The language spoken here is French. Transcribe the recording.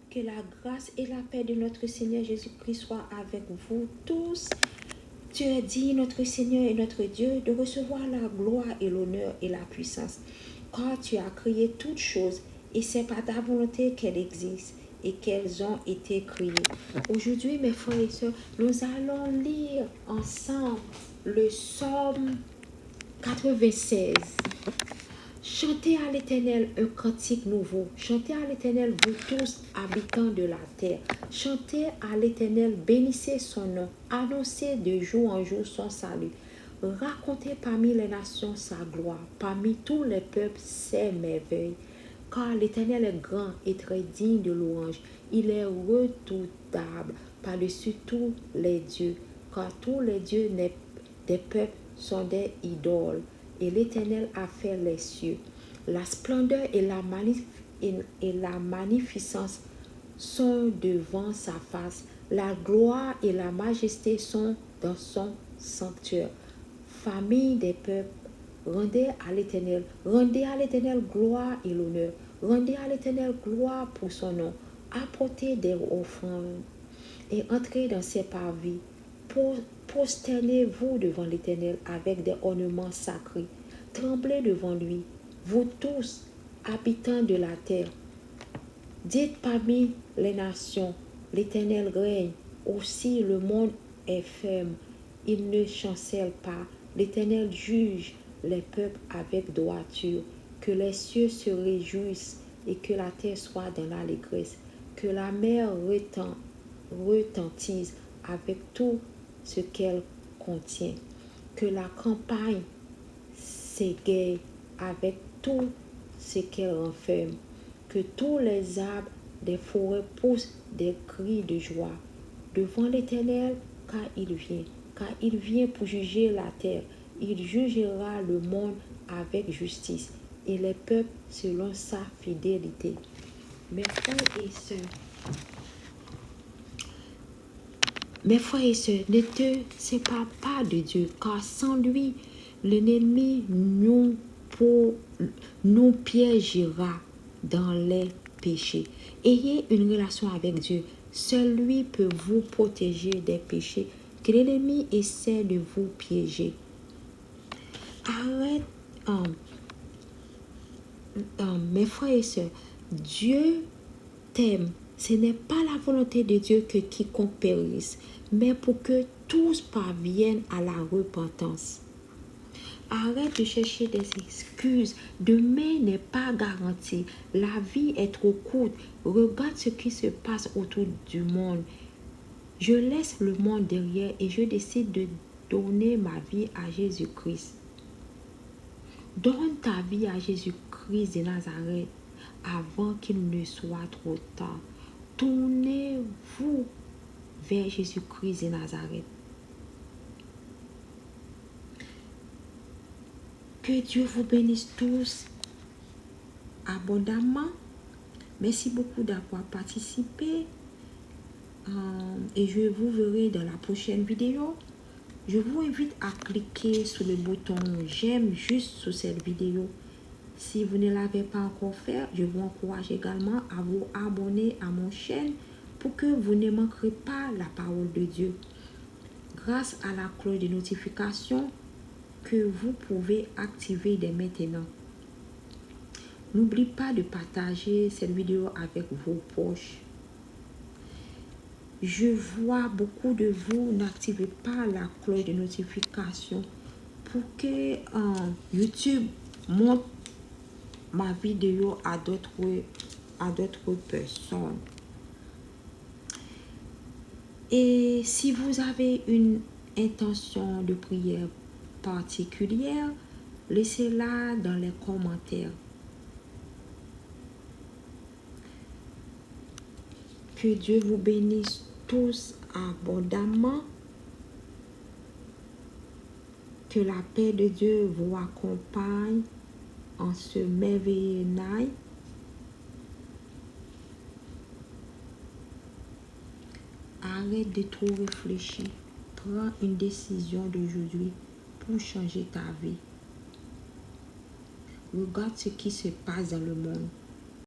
Que la grâce et la paix de notre Seigneur Jésus-Christ soient avec vous tous. Tu as dit, notre Seigneur et notre Dieu, de recevoir la gloire et l'honneur et la puissance. Car tu as créé toutes choses et c'est par ta volonté qu'elles existent et qu'elles ont été créées. Aujourd'hui, mes frères et sœurs, nous allons lire ensemble le psaume 96. Chantez à l'Éternel un cantique nouveau. Chantez à l'Éternel, vous tous, habitants de la terre. Chantez à l'Éternel, bénissez son nom. Annoncez de jour en jour son salut. Racontez parmi les nations sa gloire, parmi tous les peuples ses merveilles. Car l'Éternel est grand et très digne de louange. Il est redoutable par-dessus tous les dieux. Car tous les dieux des peuples sont des idoles. Et l'Éternel a fait les cieux. La splendeur et la magnificence sont devant sa face. La gloire et la majesté sont dans son sanctuaire. Famille des peuples, rendez à l'Éternel gloire et l'honneur. Rendez à l'Éternel gloire pour son nom. Apportez des offrandes et entrez dans ses parvis. Prosternez-vous devant l'Éternel avec des ornements sacrés. Tremblez devant lui, vous tous, habitants de la terre. Dites parmi les nations, l'Éternel règne. Aussi le monde est ferme, il ne chancelle pas. L'Éternel juge les peuples avec droiture. Que les cieux se réjouissent et que la terre soit dans l'allégresse. Que la mer retentisse avec tout ce qu'elle contient. Que la campagne s'égaye avec tout ce qu'elle renferme. Que tous les arbres des forêts poussent des cris de joie devant l'Éternel, car il vient pour juger la terre. Il jugera le monde avec justice et les peuples selon sa fidélité. Mes frères et sœurs, ne te sépare pas de Dieu, car sans lui, l'ennemi nous piégera dans les péchés. Ayez une relation avec Dieu. Seul lui peut vous protéger des péchés que l'ennemi essaie de vous piéger. Arrête, mes frères et sœurs, Dieu t'aime. Ce n'est pas la volonté de Dieu que quiconque périsse, mais pour que tous parviennent à la repentance. Arrête de chercher des excuses. Demain n'est pas garanti. La vie est trop courte. Regarde ce qui se passe autour du monde. Je laisse le monde derrière et je décide de donner ma vie à Jésus-Christ. Donne ta vie à Jésus-Christ de Nazareth avant qu'il ne soit trop tard. Tournez-vous vers Jésus-Christ de Nazareth. Que Dieu vous bénisse tous abondamment. Merci beaucoup d'avoir participé. Et je vous verrai dans la prochaine vidéo. Je vous invite à cliquer sur le bouton j'aime juste sous cette vidéo. Si vous ne l'avez pas encore fait, je vous encourage également à vous abonner à mon chaîne pour que vous ne manquerez pas la parole de Dieu. Grâce à la cloche de notification que vous pouvez activer dès maintenant. N'oubliez pas de partager cette vidéo avec vos proches. Je vois beaucoup de vous n'activez pas la cloche de notification pour que YouTube montre ma vidéo à d'autres personnes. Et si vous avez une intention de prière particulière, laissez-la dans les commentaires. Que Dieu vous bénisse tous abondamment. Que la paix de Dieu vous accompagne en ce merveilleux night. Arrête de trop réfléchir. Prends une décision d'aujourd'hui pour changer ta vie. Regarde ce qui se passe dans le monde.